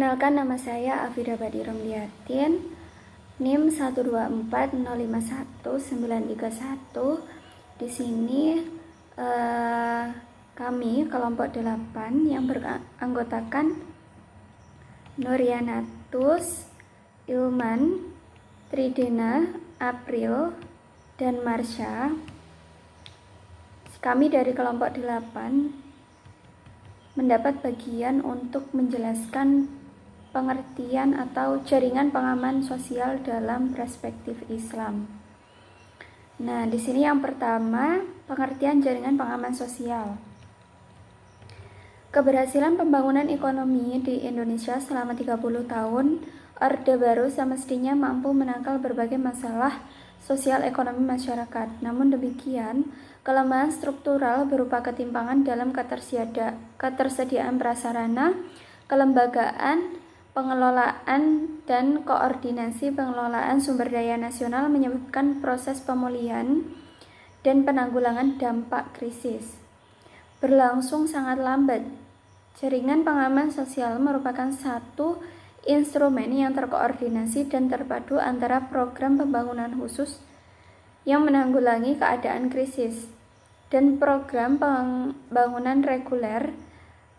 Perkenalkan, nama saya Afida Badi Romliatin, NIM 124051931. Di sini kami kelompok 8 yang beranggotakan Nurianatus, Ilman, Tridena, April, dan Marsha. Kami dari kelompok 8 mendapat bagian untuk menjelaskan pengertian atau jaringan pengaman sosial dalam perspektif Islam. Nah, di sini yang pertama, pengertian jaringan pengaman sosial. Keberhasilan pembangunan ekonomi di Indonesia selama 30 tahun, Orde Baru semestinya mampu menangkal berbagai masalah sosial ekonomi masyarakat. Namun demikian, kelemahan struktural berupa ketimpangan dalam ketersediaan prasarana, kelembagaan, pengelolaan, dan koordinasi pengelolaan sumber daya nasional menyebabkan proses pemulihan dan penanggulangan dampak krisis berlangsung sangat lambat. Jaringan pengaman sosial merupakan satu instrumen yang terkoordinasi dan terpadu antara program pembangunan khusus yang menanggulangi keadaan krisis dan program pembangunan reguler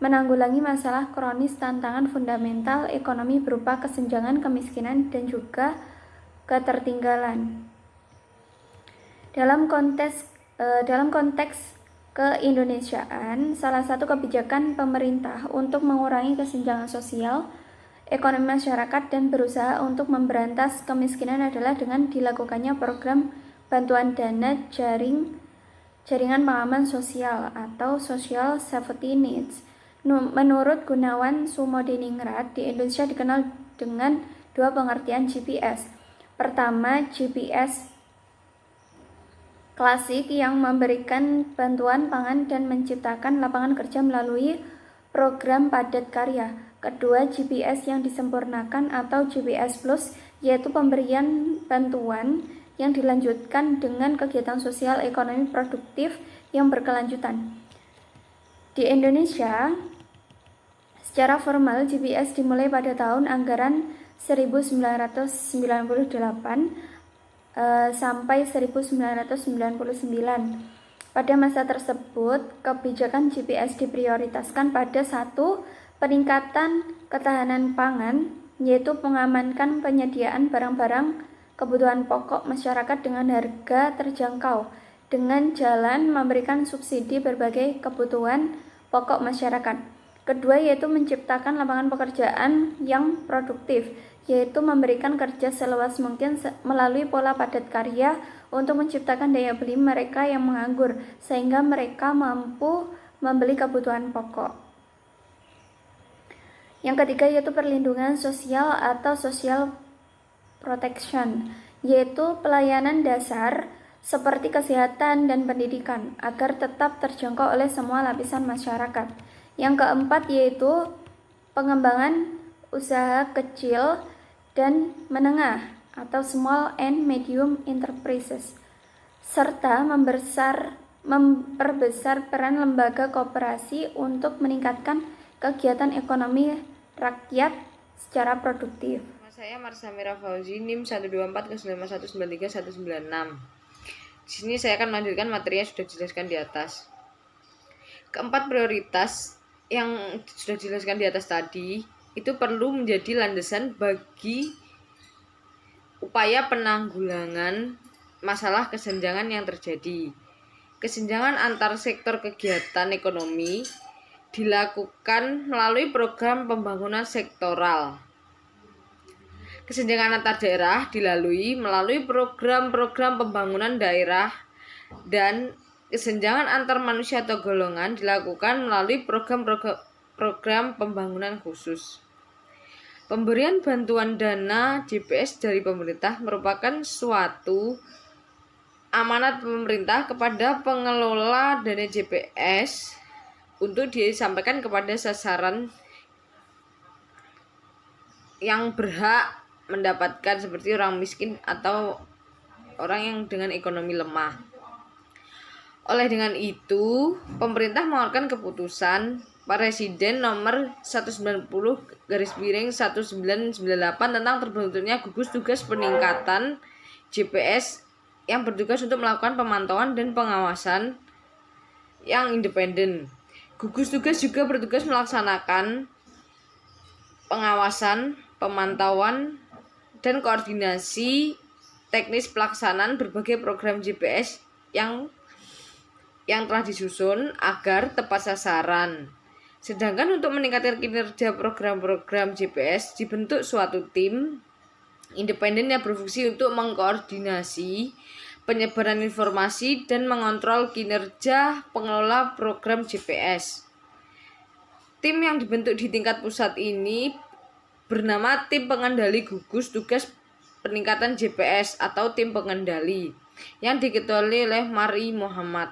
menanggulangi masalah kronis tantangan fundamental ekonomi berupa kesenjangan, kemiskinan, dan juga ketertinggalan. Dalam konteks keindonesiaan, salah satu kebijakan pemerintah untuk mengurangi kesenjangan sosial ekonomi masyarakat dan berusaha untuk memberantas kemiskinan adalah dengan dilakukannya program bantuan dana jaringan pengaman sosial atau social safety nets. Menurut Gunawan Sumodiningrat, di Indonesia dikenal dengan dua pengertian GPS. Pertama, GPS klasik yang memberikan bantuan pangan dan menciptakan lapangan kerja melalui program padat karya. Kedua, GPS yang disempurnakan atau GPS Plus, yaitu pemberian bantuan yang dilanjutkan dengan kegiatan sosial ekonomi produktif yang berkelanjutan. Di Indonesia, secara formal GPS dimulai pada tahun anggaran 1998 sampai 1999. Pada masa tersebut, kebijakan GPS diprioritaskan pada satu, peningkatan ketahanan pangan, yaitu mengamankan penyediaan barang-barang kebutuhan pokok masyarakat dengan harga terjangkau, dengan jalan memberikan subsidi berbagai kebutuhan pokok masyarakat. Kedua, yaitu menciptakan lapangan pekerjaan yang produktif, yaitu memberikan kerja seluas mungkin melalui pola padat karya untuk menciptakan daya beli mereka yang menganggur, sehingga mereka mampu membeli kebutuhan pokok. Yang ketiga, yaitu perlindungan sosial atau social protection, yaitu pelayanan dasar seperti kesehatan dan pendidikan agar tetap terjangkau oleh semua lapisan masyarakat. Yang keempat, yaitu pengembangan usaha kecil dan menengah atau small and medium enterprises, serta memperbesar peran lembaga koperasi untuk meningkatkan kegiatan ekonomi rakyat secara produktif. Saya Marsha Mira Fauzi, NIM 124/9193/196. Di sini saya akan melanjutkan materi yang sudah dijelaskan di atas. Keempat prioritas yang sudah dijelaskan di atas tadi itu perlu menjadi landasan bagi upaya penanggulangan masalah kesenjangan yang terjadi. Kesenjangan antar sektor kegiatan ekonomi dilakukan melalui program pembangunan sektoral. Kesenjangan antar daerah dilalui melalui program-program pembangunan daerah, dan kesenjangan antar manusia atau golongan dilakukan melalui program pembangunan khusus. Pemberian bantuan dana JPS dari pemerintah merupakan suatu amanat pemerintah kepada pengelola dana JPS untuk disampaikan kepada sasaran yang berhak mendapatkan, seperti orang miskin atau orang yang dengan ekonomi lemah. Oleh dengan itu, pemerintah mengeluarkan keputusan Presiden nomor 190/1998 tentang terbentuknya gugus tugas peningkatan JPS yang bertugas untuk melakukan pemantauan dan pengawasan yang independen. Gugus tugas juga bertugas melaksanakan pengawasan, pemantauan, dan koordinasi teknis pelaksanaan berbagai program JPS yang telah disusun agar tepat sasaran. Sedangkan untuk meningkatkan kinerja program-program JPS dibentuk suatu tim independen yang berfungsi untuk mengkoordinasi penyebaran informasi dan mengontrol kinerja pengelola program JPS. Tim yang dibentuk di tingkat pusat ini bernama Tim Pengendali Gugus Tugas Peningkatan JPS atau Tim Pengendali yang diketuai oleh Mari Muhammad.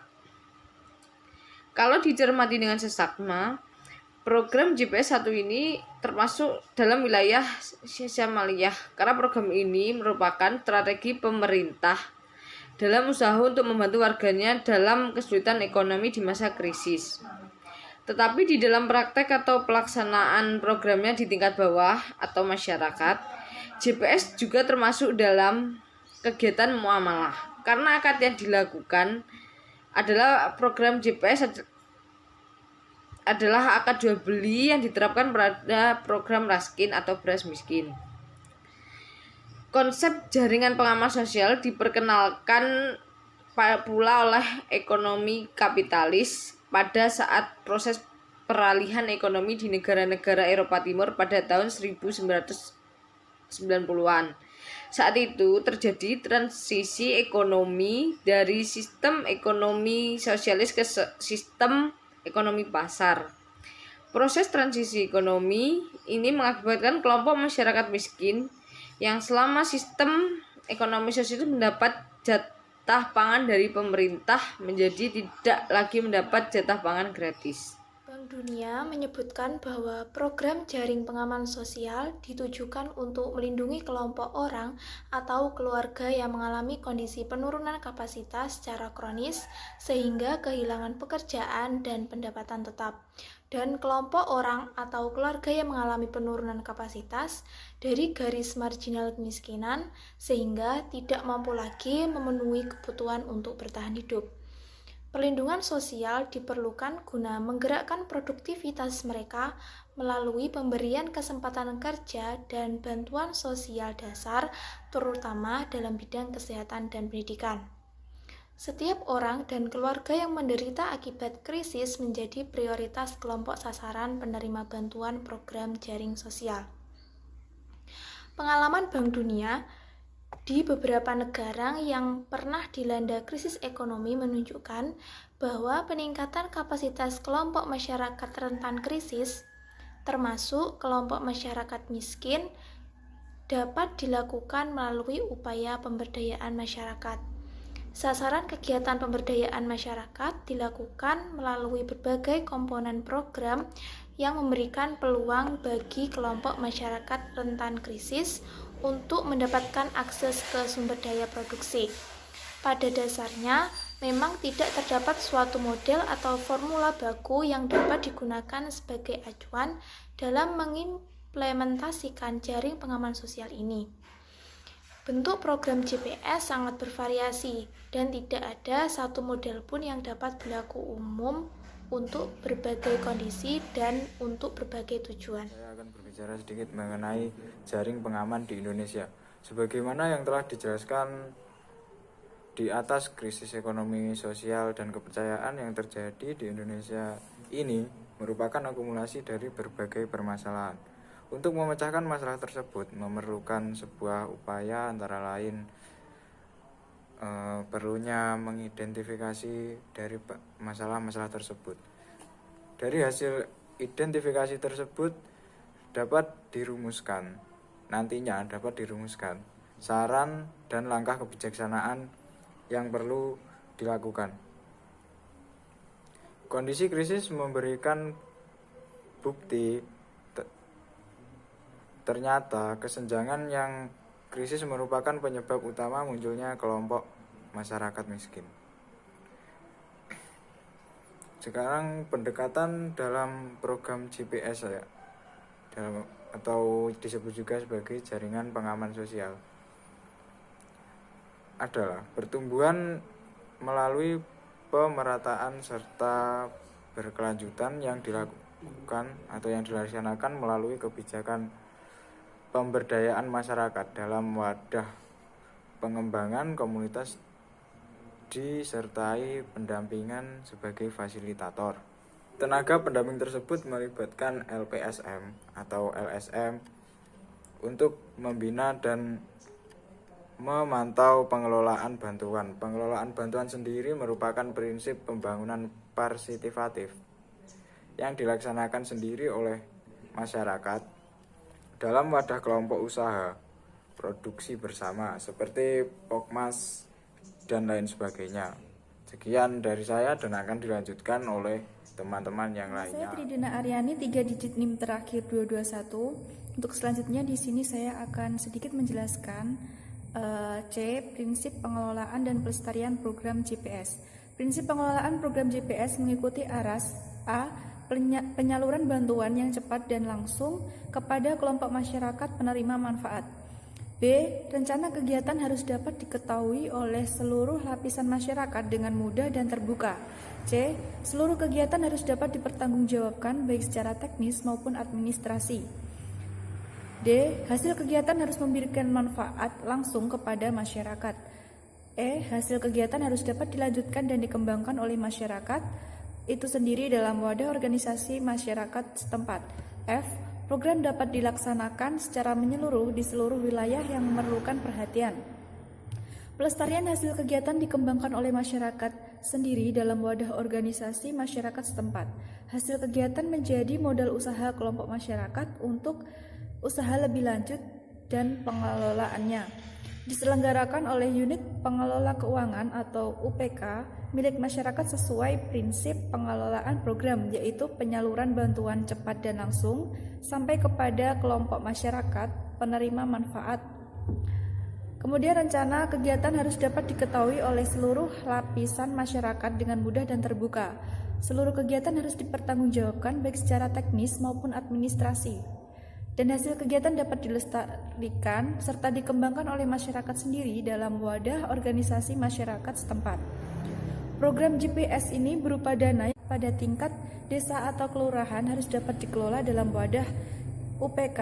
Kalau dicermati dengan seksama, program JPS 1 ini termasuk dalam wilayah Syamaliyah karena program ini merupakan strategi pemerintah dalam usaha untuk membantu warganya dalam kesulitan ekonomi di masa krisis. Tetapi di dalam praktek atau pelaksanaan programnya di tingkat bawah atau masyarakat, JPS juga termasuk dalam kegiatan muamalah. Karena akad yang dilakukan adalah program JPS adalah akad jual beli yang diterapkan pada program raskin atau beras miskin. Konsep jaringan pengaman sosial diperkenalkan pula oleh ekonomi kapitalis pada saat proses peralihan ekonomi di negara-negara Eropa Timur pada tahun 1990-an. Saat itu terjadi transisi ekonomi dari sistem ekonomi sosialis ke sistem ekonomi pasar. Proses transisi ekonomi ini mengakibatkan kelompok masyarakat miskin yang selama sistem ekonomi sosialis mendapat jatah pangan dari pemerintah menjadi tidak lagi mendapat jatah pangan gratis. Bank Dunia menyebutkan bahwa program jaring pengaman sosial ditujukan untuk melindungi kelompok orang atau keluarga yang mengalami kondisi penurunan kapasitas secara kronis sehingga kehilangan pekerjaan dan pendapatan tetap, dan kelompok orang atau keluarga yang mengalami penurunan kapasitas dari garis marginal kemiskinan sehingga tidak mampu lagi memenuhi kebutuhan untuk bertahan hidup. Perlindungan sosial diperlukan guna menggerakkan produktivitas mereka melalui pemberian kesempatan kerja dan bantuan sosial dasar, terutama dalam bidang kesehatan dan pendidikan. Setiap orang dan keluarga yang menderita akibat krisis menjadi prioritas kelompok sasaran penerima bantuan program jaring sosial. Pengalaman Bank Dunia di beberapa negara yang pernah dilanda krisis ekonomi menunjukkan bahwa peningkatan kapasitas kelompok masyarakat rentan krisis, termasuk kelompok masyarakat miskin, dapat dilakukan melalui upaya pemberdayaan masyarakat. Sasaran kegiatan pemberdayaan masyarakat dilakukan melalui berbagai komponen program yang memberikan peluang bagi kelompok masyarakat rentan krisis untuk mendapatkan akses ke sumber daya produksi. Pada dasarnya, memang tidak terdapat suatu model atau formula baku yang dapat digunakan sebagai acuan dalam mengimplementasikan jaring pengaman sosial ini. Bentuk program JPS sangat bervariasi dan tidak ada satu model pun yang dapat berlaku umum untuk berbagai kondisi dan untuk berbagai tujuan. Saya akan berbicara sedikit mengenai jaring pengaman di Indonesia. Sebagaimana yang telah dijelaskan di atas, krisis ekonomi, sosial, dan kepercayaan yang terjadi di Indonesia ini merupakan akumulasi dari berbagai permasalahan. Untuk memecahkan masalah tersebut memerlukan sebuah upaya antara lain perlunya mengidentifikasi dari masalah-masalah tersebut. Dari hasil identifikasi tersebut nantinya dapat dirumuskan saran dan langkah kebijaksanaan yang perlu dilakukan. Kondisi krisis memberikan bukti ternyata kesenjangan yang krisis merupakan penyebab utama munculnya kelompok masyarakat miskin. Sekarang pendekatan dalam program GPS ya, atau disebut juga sebagai jaringan pengaman sosial adalah pertumbuhan melalui pemerataan serta berkelanjutan yang dilakukan atau yang dilaksanakan melalui kebijakan pemberdayaan masyarakat dalam wadah pengembangan komunitas disertai pendampingan sebagai fasilitator. Tenaga pendamping tersebut melibatkan LPSM atau LSM untuk membina dan memantau pengelolaan bantuan. Pengelolaan bantuan sendiri merupakan prinsip pembangunan partisipatif yang dilaksanakan sendiri oleh masyarakat dalam wadah kelompok usaha produksi bersama seperti Pokmas dan lain sebagainya. Sekian dari saya dan akan dilanjutkan oleh teman-teman yang lainnya. Saya Tridina Aryani, 3 digit NIM terakhir 221. Untuk selanjutnya di sini saya akan sedikit menjelaskan C. Prinsip pengelolaan dan pelestarian program GPS. Prinsip pengelolaan program GPS mengikuti ARAS. A. Penyaluran bantuan yang cepat dan langsung kepada kelompok masyarakat penerima manfaat. B. Rencana kegiatan harus dapat diketahui oleh seluruh lapisan masyarakat dengan mudah dan terbuka. C. Seluruh kegiatan harus dapat dipertanggungjawabkan baik secara teknis maupun administrasi. D. Hasil kegiatan harus memberikan manfaat langsung kepada masyarakat. E. Hasil kegiatan harus dapat dilanjutkan dan dikembangkan oleh masyarakat itu sendiri dalam wadah organisasi masyarakat setempat. F. Program dapat dilaksanakan secara menyeluruh di seluruh wilayah yang memerlukan perhatian. Pelestarian hasil kegiatan dikembangkan oleh masyarakat sendiri dalam wadah organisasi masyarakat setempat. Hasil kegiatan menjadi modal usaha kelompok masyarakat untuk usaha lebih lanjut dan pengelolaannya. Diselenggarakan oleh unit pengelola keuangan atau UPK milik masyarakat sesuai prinsip pengelolaan program, yaitu penyaluran bantuan cepat dan langsung sampai kepada kelompok masyarakat penerima manfaat. Kemudian rencana kegiatan harus dapat diketahui oleh seluruh lapisan masyarakat dengan mudah dan terbuka. Seluruh kegiatan harus dipertanggungjawabkan baik secara teknis maupun administrasi. Dan hasil kegiatan dapat dilestarikan serta dikembangkan oleh masyarakat sendiri dalam wadah organisasi masyarakat setempat. Program GPS ini berupa dana pada tingkat desa atau kelurahan harus dapat dikelola dalam wadah UPK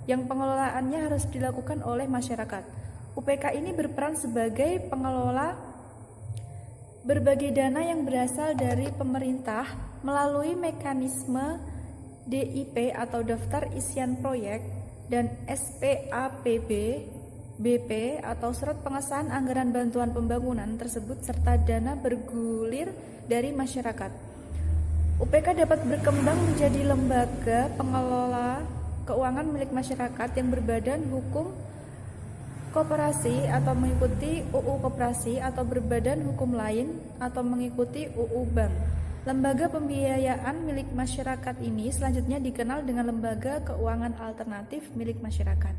yang pengelolaannya harus dilakukan oleh masyarakat. UPK ini berperan sebagai pengelola berbagai dana yang berasal dari pemerintah melalui mekanisme DIP atau Daftar Isian Proyek dan SPAPB BP atau Surat Pengesahan Anggaran Bantuan Pembangunan tersebut serta dana bergulir dari masyarakat. UPK dapat berkembang menjadi lembaga pengelola keuangan milik masyarakat yang berbadan hukum koperasi atau mengikuti UU Koperasi atau berbadan hukum lain atau mengikuti UU Bank. Lembaga pembiayaan milik masyarakat ini selanjutnya dikenal dengan lembaga keuangan alternatif milik masyarakat.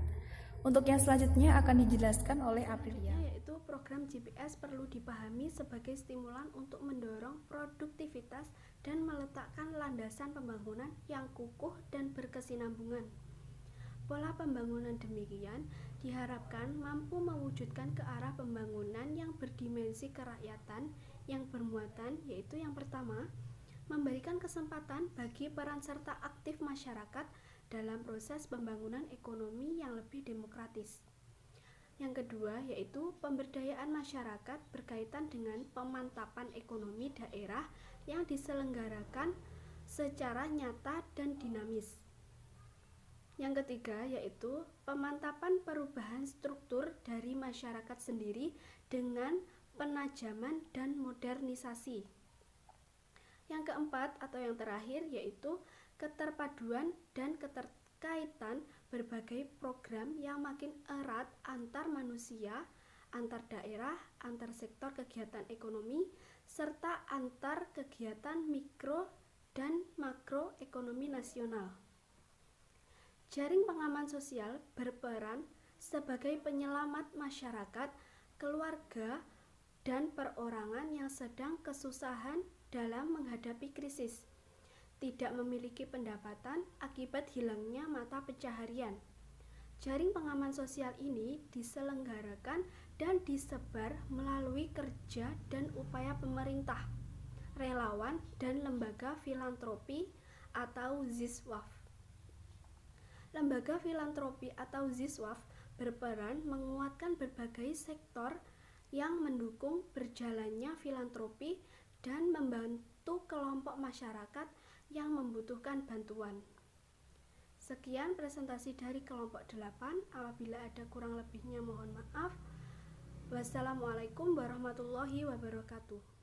Untuk yang selanjutnya akan dijelaskan oleh Aprilia, yaitu program GPS perlu dipahami sebagai stimulan untuk mendorong produktivitas dan meletakkan landasan pembangunan yang kukuh dan berkesinambungan. Pola pembangunan demikian diharapkan mampu mewujudkan ke arah pembangunan yang berdimensi kerakyatan yang bermuatan, yaitu yang pertama, memberikan kesempatan bagi peran serta aktif masyarakat dalam proses pembangunan ekonomi yang lebih demokratis. Yang kedua, yaitu pemberdayaan masyarakat berkaitan dengan pemantapan ekonomi daerah yang diselenggarakan secara nyata dan dinamis. Yang ketiga, yaitu pemantapan perubahan struktur dari masyarakat sendiri dengan penajaman dan modernisasi. Yang keempat atau yang terakhir yaitu keterpaduan dan keterkaitan berbagai program yang makin erat antar manusia, antar daerah, antar sektor kegiatan ekonomi, serta antar kegiatan mikro dan makro ekonomi nasional. Jaring pengaman sosial berperan sebagai penyelamat masyarakat, keluarga, dan perorangan yang sedang kesusahan dalam menghadapi krisis, tidak memiliki pendapatan akibat hilangnya mata pencaharian. Jaring pengaman sosial ini diselenggarakan dan disebar melalui kerja dan upaya pemerintah, relawan, dan lembaga filantropi atau ZISWAF. Lembaga filantropi atau ZISWAF berperan menguatkan berbagai sektor yang mendukung berjalannya filantropi dan membantu kelompok masyarakat yang membutuhkan bantuan. Sekian presentasi dari kelompok 8. Apabila ada kurang lebihnya mohon maaf. Wassalamualaikum warahmatullahi wabarakatuh.